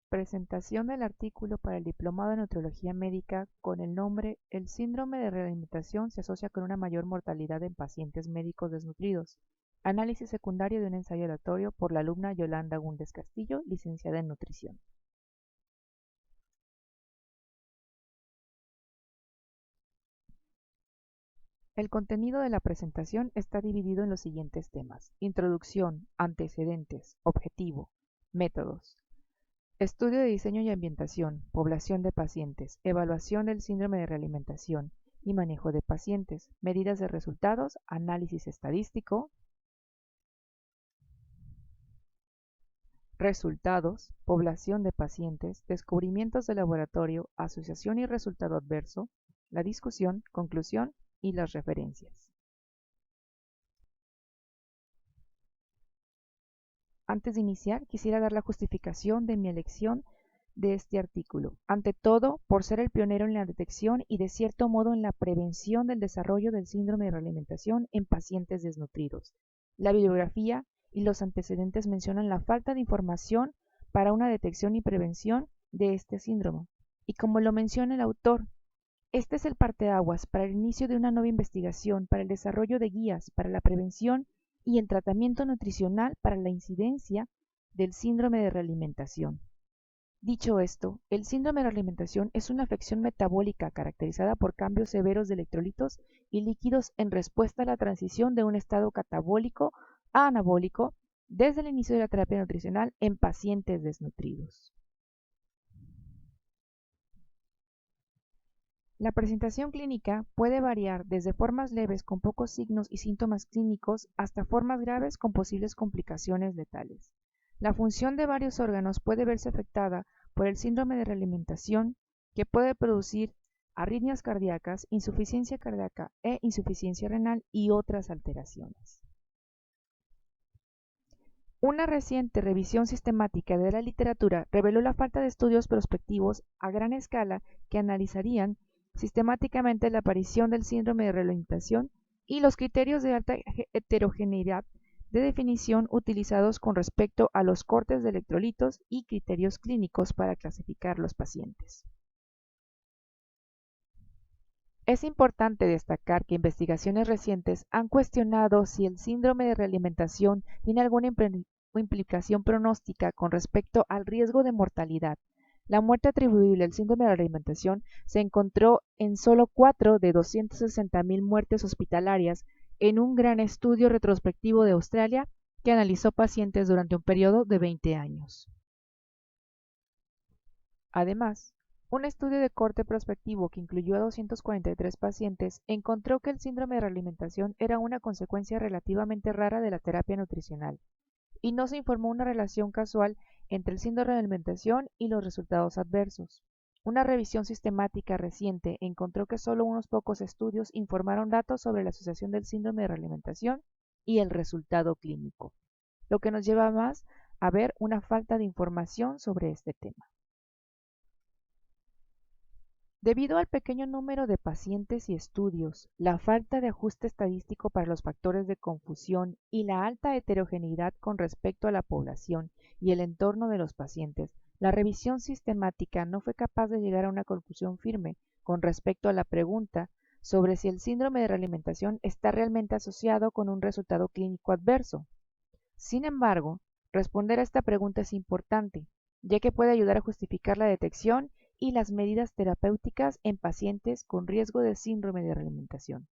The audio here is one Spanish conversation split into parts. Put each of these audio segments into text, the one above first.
Presentación del artículo para el Diplomado en Nutrología Médica con el nombre El síndrome de realimentación se asocia con una mayor mortalidad en pacientes médicos desnutridos. Análisis secundario de un ensayo aleatorio por la alumna Yolanda Gúndez Castillo, licenciada en Nutrición. El contenido de la presentación está dividido en los siguientes temas: introducción, antecedentes, objetivo, métodos. Estudio de diseño y ambientación, población de pacientes, evaluación del síndrome de realimentación y manejo de pacientes, medidas de resultados, análisis estadístico, resultados, población de pacientes, descubrimientos de laboratorio, asociación y resultado adverso, la discusión, conclusión y las referencias. Antes de iniciar, quisiera dar la justificación de mi elección de este artículo. Ante todo, por ser el pionero en la detección y de cierto modo en la prevención del desarrollo del síndrome de realimentación en pacientes desnutridos. La bibliografía y los antecedentes mencionan la falta de información para una detección y prevención de este síndrome. Y como lo menciona el autor, este es el parteaguas para el inicio de una nueva investigación, para el desarrollo de guías, para la prevención y el tratamiento nutricional para la incidencia del síndrome de realimentación. Dicho esto, el síndrome de realimentación es una afección metabólica caracterizada por cambios severos de electrolitos y líquidos en respuesta a la transición de un estado catabólico a anabólico desde el inicio de la terapia nutricional en pacientes desnutridos. La presentación clínica puede variar desde formas leves con pocos signos y síntomas clínicos hasta formas graves con posibles complicaciones letales. La función de varios órganos puede verse afectada por el síndrome de realimentación, que puede producir arritmias cardíacas, insuficiencia cardíaca e insuficiencia renal y otras alteraciones. Una reciente revisión sistemática de la literatura reveló la falta de estudios prospectivos a gran escala que analizarían sistemáticamente la aparición del síndrome de realimentación y los criterios de alta heterogeneidad de definición utilizados con respecto a los cortes de electrolitos y criterios clínicos para clasificar los pacientes. Es importante destacar que investigaciones recientes han cuestionado si el síndrome de realimentación tiene alguna implicación pronóstica con respecto al riesgo de mortalidad. La muerte atribuible al síndrome de realimentación se encontró en solo 4 de 260.000 muertes hospitalarias en un gran estudio retrospectivo de Australia que analizó pacientes durante un periodo de 20 años. Además, un estudio de corte prospectivo que incluyó a 243 pacientes encontró que el síndrome de realimentación era una consecuencia relativamente rara de la terapia nutricional, y no se informó una relación causal entre el síndrome de alimentación y los resultados adversos. Una revisión sistemática reciente encontró que solo unos pocos estudios informaron datos sobre la asociación del síndrome de realimentación y el resultado clínico, lo que nos lleva más a ver una falta de información sobre este tema. Debido al pequeño número de pacientes y estudios, la falta de ajuste estadístico para los factores de confusión y la alta heterogeneidad con respecto a la población y el entorno de los pacientes, la revisión sistemática no fue capaz de llegar a una conclusión firme con respecto a la pregunta sobre si el síndrome de realimentación está realmente asociado con un resultado clínico adverso. Sin embargo, responder a esta pregunta es importante, ya que puede ayudar a justificar la detección y las medidas terapéuticas en pacientes con riesgo de síndrome de realimentación.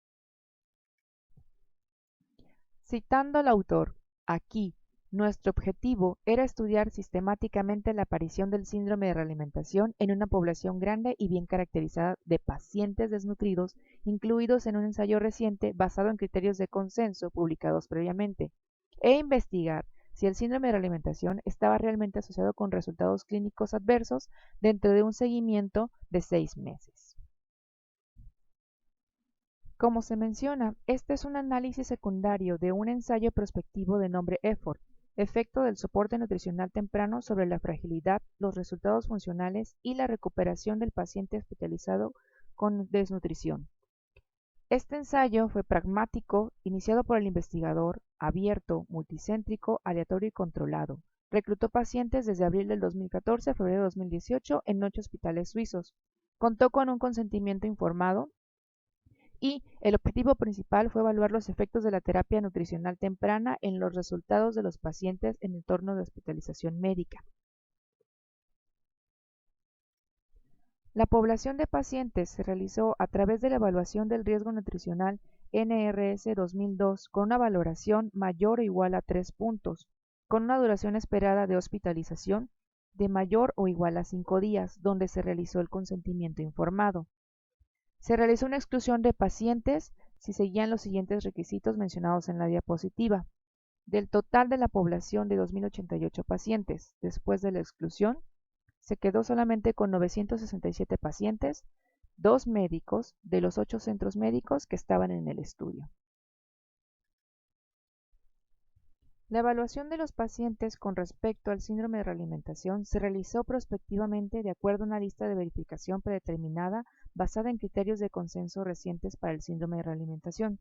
Citando al autor, aquí, nuestro objetivo era estudiar sistemáticamente la aparición del síndrome de realimentación en una población grande y bien caracterizada de pacientes desnutridos, incluidos en un ensayo reciente basado en criterios de consenso publicados previamente, e investigar si el síndrome de realimentación estaba realmente asociado con resultados clínicos adversos dentro de un seguimiento de 6 meses. Como se menciona, este es un análisis secundario de un ensayo prospectivo de nombre EFFORT, efecto del soporte nutricional temprano sobre la fragilidad, los resultados funcionales y la recuperación del paciente hospitalizado con desnutrición. Este ensayo fue pragmático, iniciado por el investigador, abierto, multicéntrico, aleatorio y controlado. Reclutó pacientes desde abril del 2014 a febrero de 2018 en 8 hospitales suizos. Contó con un consentimiento informado y el objetivo principal fue evaluar los efectos de la terapia nutricional temprana en los resultados de los pacientes en entorno de hospitalización médica. La población de pacientes se realizó a través de la evaluación del riesgo nutricional NRS 2002 con una valoración mayor o igual a 3 puntos, con una duración esperada de hospitalización de mayor o igual a 5 días, donde se realizó el consentimiento informado. Se realizó una exclusión de pacientes si seguían los siguientes requisitos mencionados en la diapositiva. Del total de la población de 2.088 pacientes, después de la exclusión, se quedó solamente con 967 pacientes, 2 médicos de los 8 centros médicos que estaban en el estudio. La evaluación de los pacientes con respecto al síndrome de realimentación se realizó prospectivamente de acuerdo a una lista de verificación predeterminada basada en criterios de consenso recientes para el síndrome de realimentación,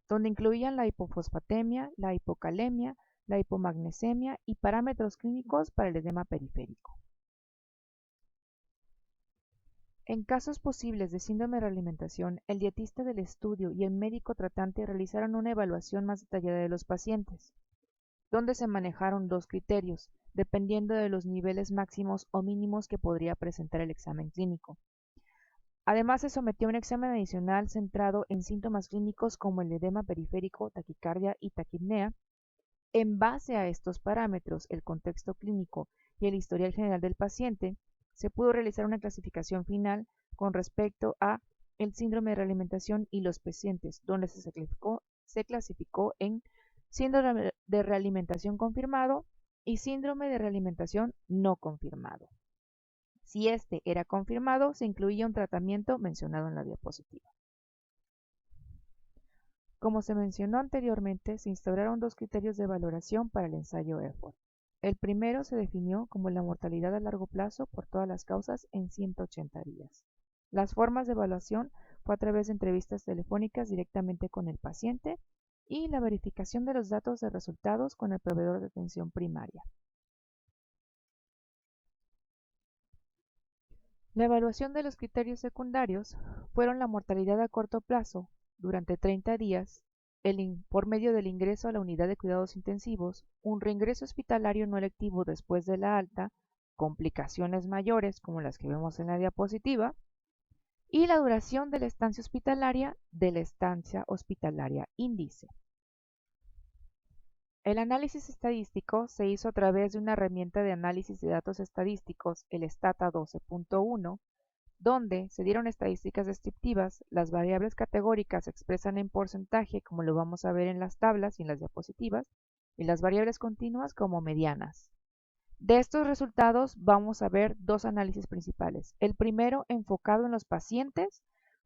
donde incluían la hipofosfatemia, la hipocalemia, la hipomagnesemia y parámetros clínicos para el edema periférico. En casos posibles de síndrome de realimentación, el dietista del estudio y el médico tratante realizaron una evaluación más detallada de los pacientes, donde se manejaron 2 criterios, dependiendo de los niveles máximos o mínimos que podría presentar el examen clínico. Además, se sometió a un examen adicional centrado en síntomas clínicos como el edema periférico, taquicardia y taquipnea. En base a estos parámetros, el contexto clínico y el historial general del paciente, se pudo realizar una clasificación final con respecto a el síndrome de realimentación y los pacientes, donde se clasificó en síndrome de realimentación confirmado y síndrome de realimentación no confirmado. Si este era confirmado, se incluía un tratamiento mencionado en la diapositiva. Como se mencionó anteriormente, se instauraron 2 criterios de valoración para el ensayo EFFORT. El primero se definió como la mortalidad a largo plazo por todas las causas en 180 días. Las formas de evaluación fue a través de entrevistas telefónicas directamente con el paciente y la verificación de los datos de resultados con el proveedor de atención primaria. La evaluación de los criterios secundarios fueron la mortalidad a corto plazo durante 30 días, por medio del ingreso a la unidad de cuidados intensivos, un reingreso hospitalario no electivo después de la alta, complicaciones mayores como las que vemos en la diapositiva, y la duración de la estancia hospitalaria índice. El análisis estadístico se hizo a través de una herramienta de análisis de datos estadísticos, el Stata 12.1, donde se dieron estadísticas descriptivas, las variables categóricas se expresan en porcentaje, como lo vamos a ver en las tablas y en las diapositivas, y las variables continuas como medianas. De estos resultados vamos a ver 2 análisis principales. El primero enfocado en los pacientes,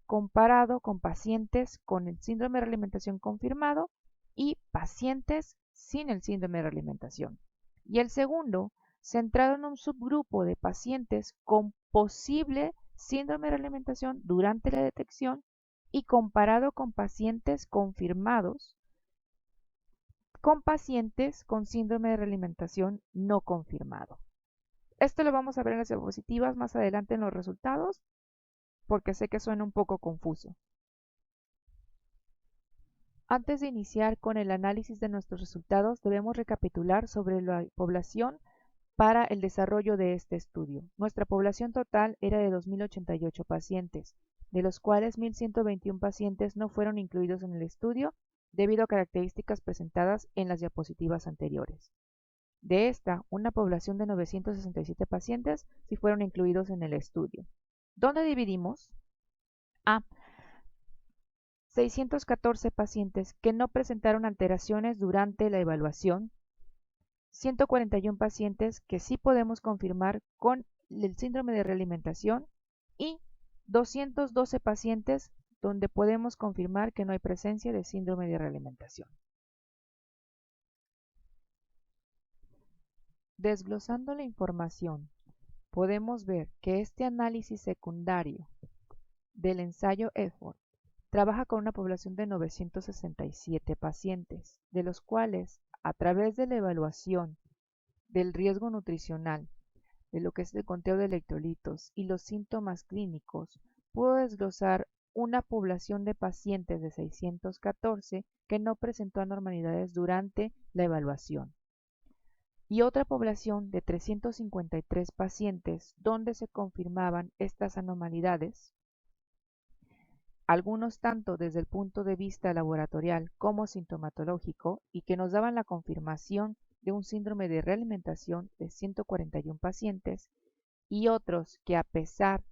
comparado con pacientes con el síndrome de realimentación confirmado y pacientes sin el síndrome de realimentación. Y el segundo, centrado en un subgrupo de pacientes con posible síndrome de realimentación durante la detección y comparado con pacientes confirmados con pacientes con síndrome de realimentación no confirmado. Esto lo vamos a ver en las diapositivas más adelante en los resultados, porque sé que suena un poco confuso. Antes de iniciar con el análisis de nuestros resultados, debemos recapitular sobre la población para el desarrollo de este estudio. Nuestra población total era de 2.088 pacientes, de los cuales 1.121 pacientes no fueron incluidos en el estudio debido a características presentadas en las diapositivas anteriores. De esta, una población de 967 pacientes sí fueron incluidos en el estudio. ¿Dónde dividimos? A 614 pacientes que no presentaron alteraciones durante la evaluación, 141 pacientes que sí podemos confirmar con el síndrome de realimentación y 212 pacientes donde podemos confirmar que no hay presencia de síndrome de realimentación. Desglosando la información, podemos ver que este análisis secundario del ensayo EFFORT trabaja con una población de 967 pacientes, de los cuales, a través de la evaluación del riesgo nutricional, de lo que es el conteo de electrolitos y los síntomas clínicos, pudo desglosar una población de pacientes de 614 que no presentó anormalidades durante la evaluación y otra población de 353 pacientes donde se confirmaban estas anormalidades, algunos tanto desde el punto de vista laboratorial como sintomatológico, y que nos daban la confirmación de un síndrome de realimentación de 141 pacientes, y otros que, a pesar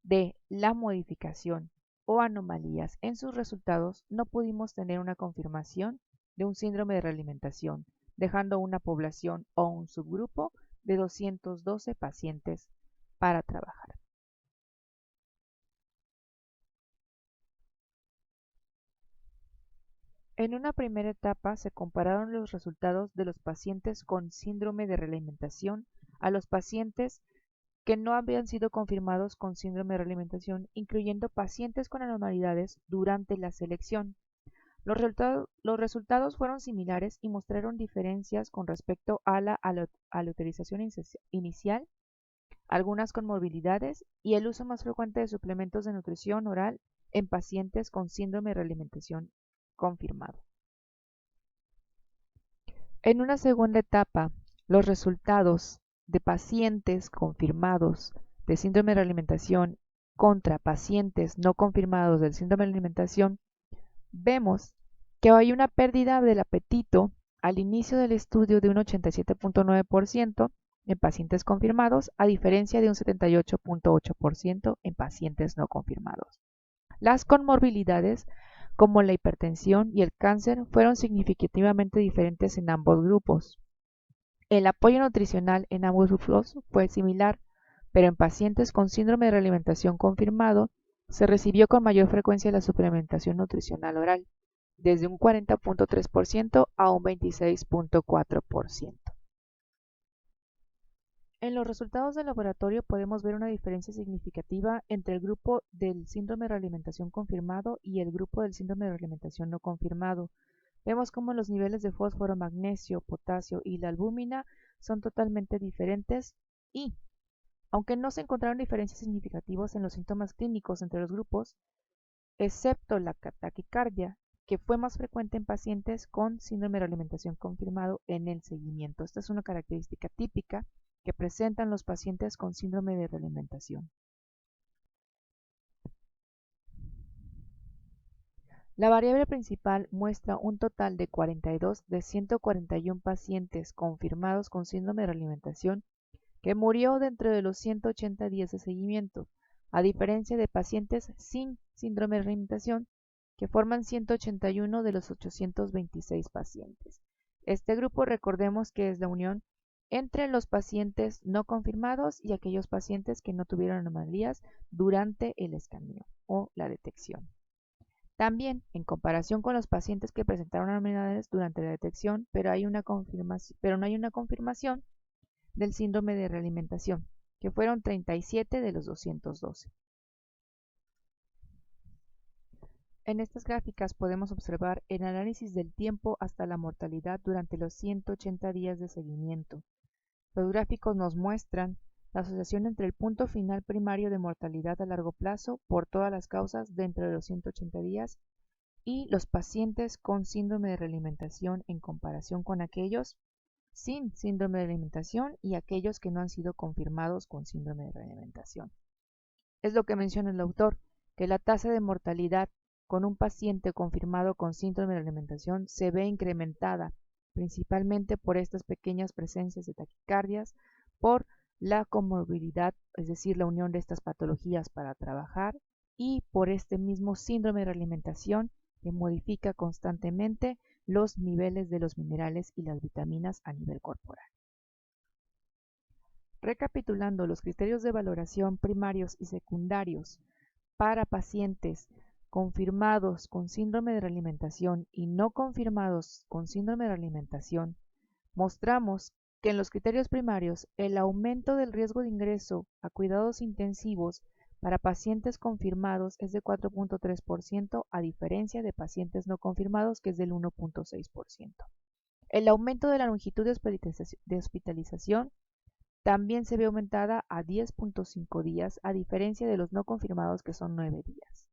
de la modificación o anomalías en sus resultados, no pudimos tener una confirmación de un síndrome de realimentación, dejando una población o un subgrupo de 212 pacientes para trabajar. En una primera etapa se compararon los resultados de los pacientes con síndrome de realimentación a los pacientes que no habían sido confirmados con síndrome de realimentación, incluyendo pacientes con anormalidades durante la selección. Los resultados fueron similares y mostraron diferencias con respecto a la aleatorización inicial, algunas comorbilidades y el uso más frecuente de suplementos de nutrición oral en pacientes con síndrome de realimentación confirmado. En una segunda etapa, los resultados de pacientes confirmados de síndrome de realimentación contra pacientes no confirmados del síndrome de alimentación, vemos que hay una pérdida del apetito al inicio del estudio de un 87.9% en pacientes confirmados, a diferencia de un 78.8% en pacientes no confirmados. Las comorbilidades, como la hipertensión y el cáncer, fueron significativamente diferentes en ambos grupos. El apoyo nutricional en ambos grupos fue similar, pero en pacientes con síndrome de realimentación confirmado se recibió con mayor frecuencia la suplementación nutricional oral, desde un 40.3% a un 26.4%. En los resultados del laboratorio podemos ver una diferencia significativa entre el grupo del síndrome de realimentación confirmado y el grupo del síndrome de realimentación no confirmado. Vemos cómo los niveles de fósforo, magnesio, potasio y la albúmina son totalmente diferentes y, aunque no se encontraron diferencias significativas en los síntomas clínicos entre los grupos, excepto la taquicardia, que fue más frecuente en pacientes con síndrome de realimentación confirmado en el seguimiento. Esta es una característica típica que presentan los pacientes con síndrome de realimentación. La variable principal muestra un total de 42 de 141 pacientes confirmados con síndrome de realimentación que murió dentro de los 180 días de seguimiento, a diferencia de pacientes sin síndrome de realimentación, que forman 181 de los 826 pacientes. Este grupo, recordemos que es la unión entre los pacientes no confirmados y aquellos pacientes que no tuvieron anomalías durante el escaneo o la detección. También, en comparación con los pacientes que presentaron anormalidades durante la detección, pero no hay una confirmación del síndrome de realimentación, que fueron 37 de los 212. En estas gráficas podemos observar el análisis del tiempo hasta la mortalidad durante los 180 días de seguimiento. Los gráficos nos muestran la asociación entre el punto final primario de mortalidad a largo plazo por todas las causas dentro de los 180 días y los pacientes con síndrome de realimentación en comparación con aquellos sin síndrome de realimentación y aquellos que no han sido confirmados con síndrome de realimentación. Es lo que menciona el autor, que la tasa de mortalidad con un paciente confirmado con síndrome de realimentación se ve incrementada principalmente por estas pequeñas presencias de taquicardias, por la comorbilidad, es decir, la unión de estas patologías para trabajar, y por este mismo síndrome de realimentación que modifica constantemente los niveles de los minerales y las vitaminas a nivel corporal. Recapitulando los criterios de valoración primarios y secundarios para pacientes confirmados con síndrome de realimentación y no confirmados con síndrome de realimentación, mostramos que en los criterios primarios el aumento del riesgo de ingreso a cuidados intensivos para pacientes confirmados es de 4.3%, a diferencia de pacientes no confirmados, que es del 1.6%. El aumento de la longitud de hospitalización también se ve aumentada a 10.5 días, a diferencia de los no confirmados que son 9 días.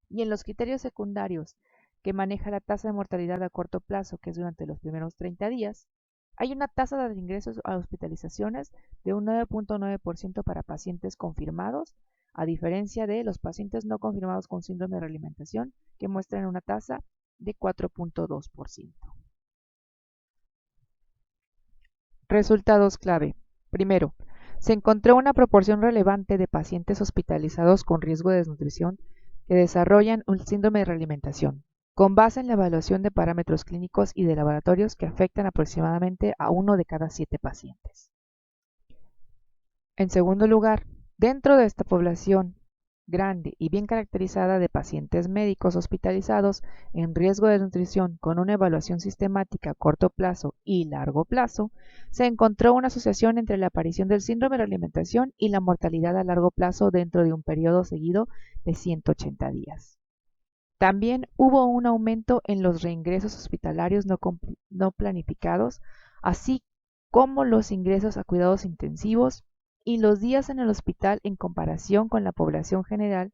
Y en los criterios secundarios que maneja la tasa de mortalidad a corto plazo, que es durante los primeros 30 días, hay una tasa de ingresos a hospitalizaciones de un 9.9% para pacientes confirmados, a diferencia de los pacientes no confirmados con síndrome de realimentación, que muestran una tasa de 4.2%. Resultados clave. Primero, se encontró una proporción relevante de pacientes hospitalizados con riesgo de desnutrición que desarrollan un síndrome de realimentación, con base en la evaluación de parámetros clínicos y de laboratorios que afectan aproximadamente a 1 de cada 7 pacientes. En segundo lugar, dentro de esta población grande y bien caracterizada de pacientes médicos hospitalizados en riesgo de desnutrición con una evaluación sistemática a corto plazo y largo plazo, se encontró una asociación entre la aparición del síndrome de realimentación y la mortalidad a largo plazo dentro de un periodo seguido de 180 días. También hubo un aumento en los reingresos hospitalarios no planificados, así como los ingresos a cuidados intensivos y los días en el hospital en comparación con la población general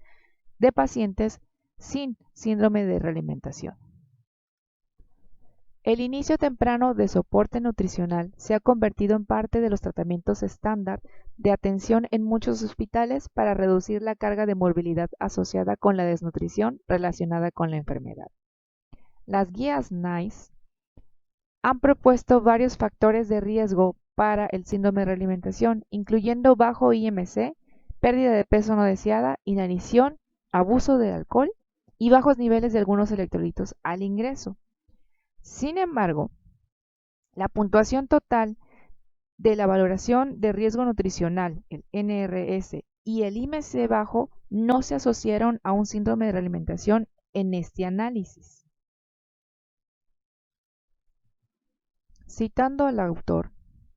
de pacientes sin síndrome de realimentación. El inicio temprano de soporte nutricional se ha convertido en parte de los tratamientos estándar de atención en muchos hospitales para reducir la carga de morbilidad asociada con la desnutrición relacionada con la enfermedad. Las guías NICE han propuesto varios factores de riesgo para el síndrome de realimentación, incluyendo bajo IMC, pérdida de peso no deseada, inanición, abuso de alcohol y bajos niveles de algunos electrolitos al ingreso. Sin embargo, la puntuación total de la valoración de riesgo nutricional, el NRS, y el IMC bajo no se asociaron a un síndrome de realimentación en este análisis. Citando al autor,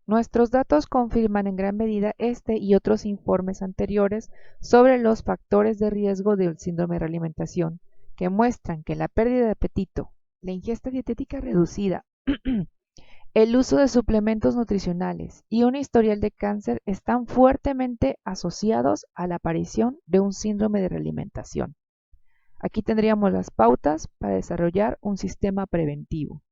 nuestros datos confirman en gran medida este y otros informes anteriores sobre los factores de riesgo del síndrome de realimentación, que muestran que la pérdida de apetito, la ingesta dietética reducida, el uso de suplementos nutricionales y un historial de cáncer están fuertemente asociados a la aparición de un síndrome de realimentación. Aquí tendríamos las pautas para desarrollar un sistema preventivo.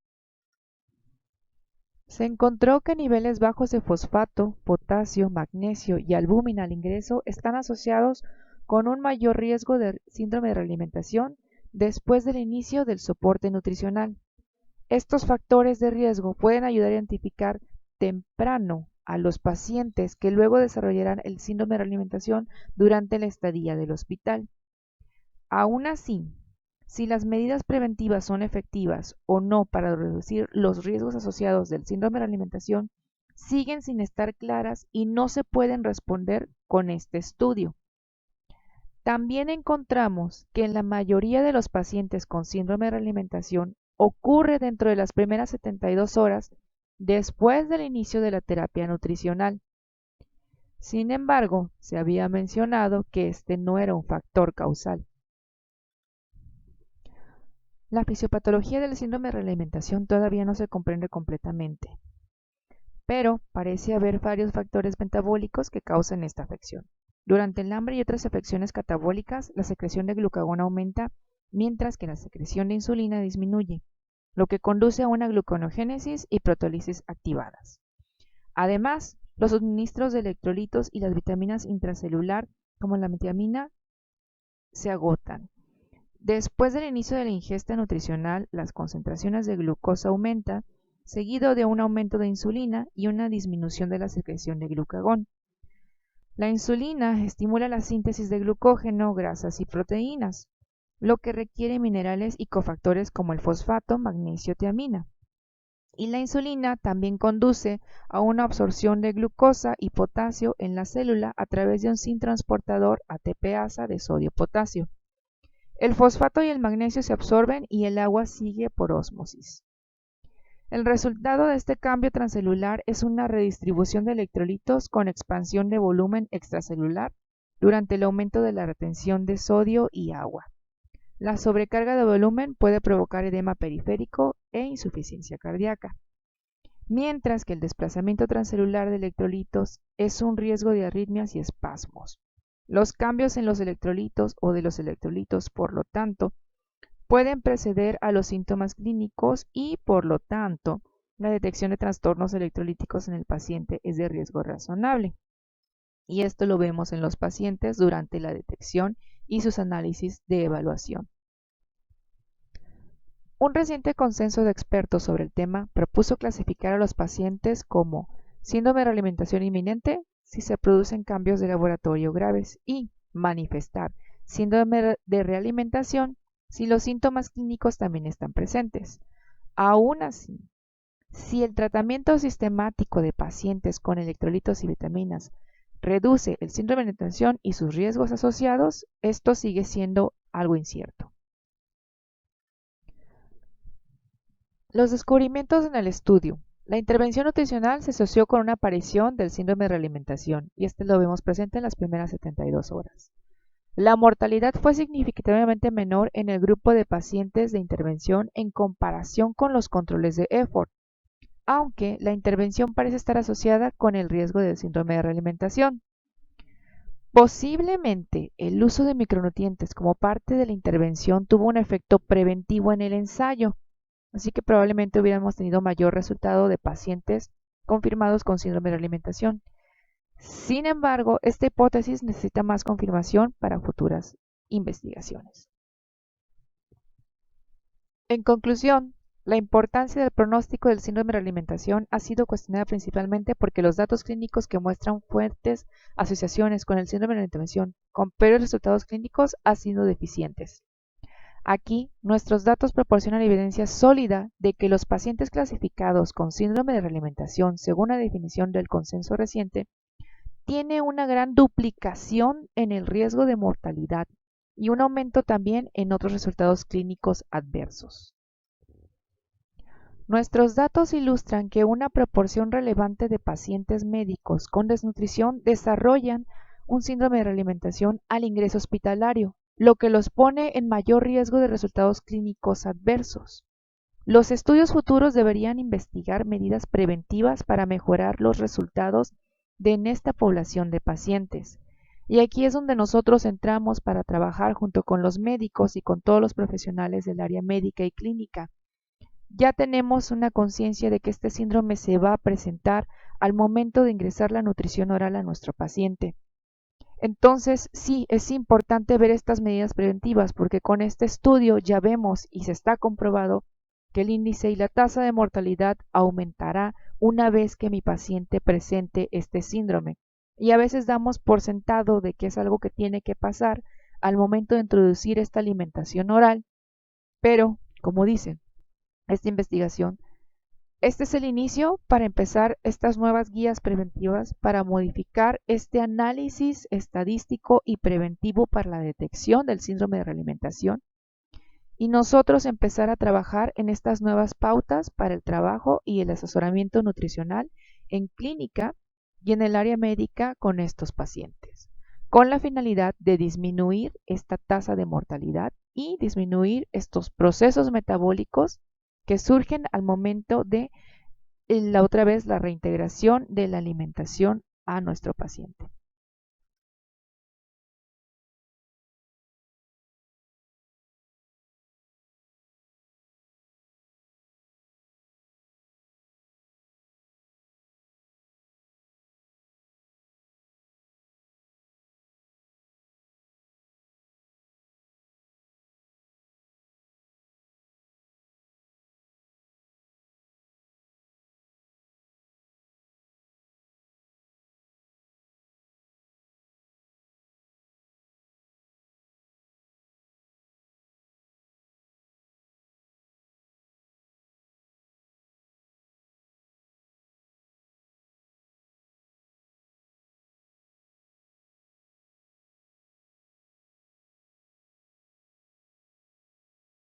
Se encontró que niveles bajos de fosfato, potasio, magnesio y albúmina al ingreso están asociados con un mayor riesgo de síndrome de realimentación después del inicio del soporte nutricional. Estos factores de riesgo pueden ayudar a identificar temprano a los pacientes que luego desarrollarán el síndrome de realimentación durante la estadía del hospital. Aún así, si las medidas preventivas son efectivas o no para reducir los riesgos asociados del síndrome de realimentación, siguen sin estar claras y no se pueden responder con este estudio. También encontramos que en la mayoría de los pacientes con síndrome de realimentación ocurre dentro de las primeras 72 horas después del inicio de la terapia nutricional. Sin embargo, se había mencionado que este no era un factor causal. La fisiopatología del síndrome de realimentación todavía no se comprende completamente, pero parece haber varios factores metabólicos que causan esta afección. Durante el hambre y otras afecciones catabólicas, la secreción de glucagón aumenta, mientras que la secreción de insulina disminuye, lo que conduce a una gluconeogénesis y proteólisis activadas. Además, los suministros de electrolitos y las vitaminas intracelular, como la metionina, se agotan. Después del inicio de la ingesta nutricional, las concentraciones de glucosa aumentan, seguido de un aumento de insulina y una disminución de la secreción de glucagón. La insulina estimula la síntesis de glucógeno, grasas y proteínas, lo que requiere minerales y cofactores como el fosfato, magnesio, tiamina. Y la insulina también conduce a una absorción de glucosa y potasio en la célula a través de un transportador ATPasa de sodio-potasio. El fosfato y el magnesio se absorben y el agua sigue por ósmosis. El resultado de este cambio transcelular es una redistribución de electrolitos con expansión de volumen extracelular durante el aumento de la retención de sodio y agua. La sobrecarga de volumen puede provocar edema periférico e insuficiencia cardíaca. mientras que el desplazamiento transcelular de electrolitos es un riesgo de arritmias y espasmos. Los cambios en los electrolitos o de los electrolitos, por lo tanto, pueden preceder a los síntomas clínicos y, por lo tanto, la detección de trastornos electrolíticos en el paciente es de riesgo razonable. Y esto lo vemos en los pacientes durante la detección y sus análisis de evaluación. Un reciente consenso de expertos sobre el tema propuso clasificar a los pacientes como síndrome de realimentación inminente si se producen cambios de laboratorio graves y manifestar síndrome de realimentación si los síntomas clínicos también están presentes. Aún así, si el tratamiento sistemático de pacientes con electrolitos y vitaminas reduce el síndrome de realimentación y sus riesgos asociados, esto sigue siendo algo incierto. Los descubrimientos en el estudio. La intervención nutricional se asoció con una aparición del síndrome de realimentación, y este lo vemos presente en las primeras 72 horas. La mortalidad fue significativamente menor en el grupo de pacientes de intervención en comparación con los controles de EFFORT, aunque la intervención parece estar asociada con el riesgo del síndrome de realimentación. Posiblemente el uso de micronutrientes como parte de la intervención tuvo un efecto preventivo en el ensayo, así que probablemente hubiéramos tenido mayor resultado de pacientes confirmados con síndrome de alimentación. Sin embargo, esta hipótesis necesita más confirmación para futuras investigaciones. En conclusión, la importancia del pronóstico del síndrome de alimentación ha sido cuestionada principalmente porque los datos clínicos que muestran fuertes asociaciones con el síndrome de alimentación con peores resultados clínicos han sido deficientes. Aquí, nuestros datos proporcionan evidencia sólida de que los pacientes clasificados con síndrome de realimentación, según la definición del consenso reciente, tiene una gran duplicación en el riesgo de mortalidad y un aumento también en otros resultados clínicos adversos. Nuestros datos ilustran que una proporción relevante de pacientes médicos con desnutrición desarrollan un síndrome de realimentación al ingreso hospitalario, lo que los pone en mayor riesgo de resultados clínicos adversos. Los estudios futuros deberían investigar medidas preventivas para mejorar los resultados en esta población de pacientes. Y aquí es donde nosotros entramos para trabajar junto con los médicos y con todos los profesionales del área médica y clínica. Ya tenemos una conciencia de que este síndrome se va a presentar al momento de ingresar la nutrición oral a nuestro paciente. Entonces, sí, es importante ver estas medidas preventivas porque con este estudio ya vemos y se está comprobado que el índice y la tasa de mortalidad aumentará una vez que mi paciente presente este síndrome. Y a veces damos por sentado de que es algo que tiene que pasar al momento de introducir esta alimentación oral, pero, como dicen, esta investigación este es el inicio para empezar estas nuevas guías preventivas para modificar este análisis estadístico y preventivo para la detección del síndrome de realimentación y nosotros empezar a trabajar en estas nuevas pautas para el trabajo y el asesoramiento nutricional en clínica y en el área médica con estos pacientes, con la finalidad de disminuir esta tasa de mortalidad y disminuir estos procesos metabólicos que surgen al momento de la reintegración de la alimentación a nuestro paciente.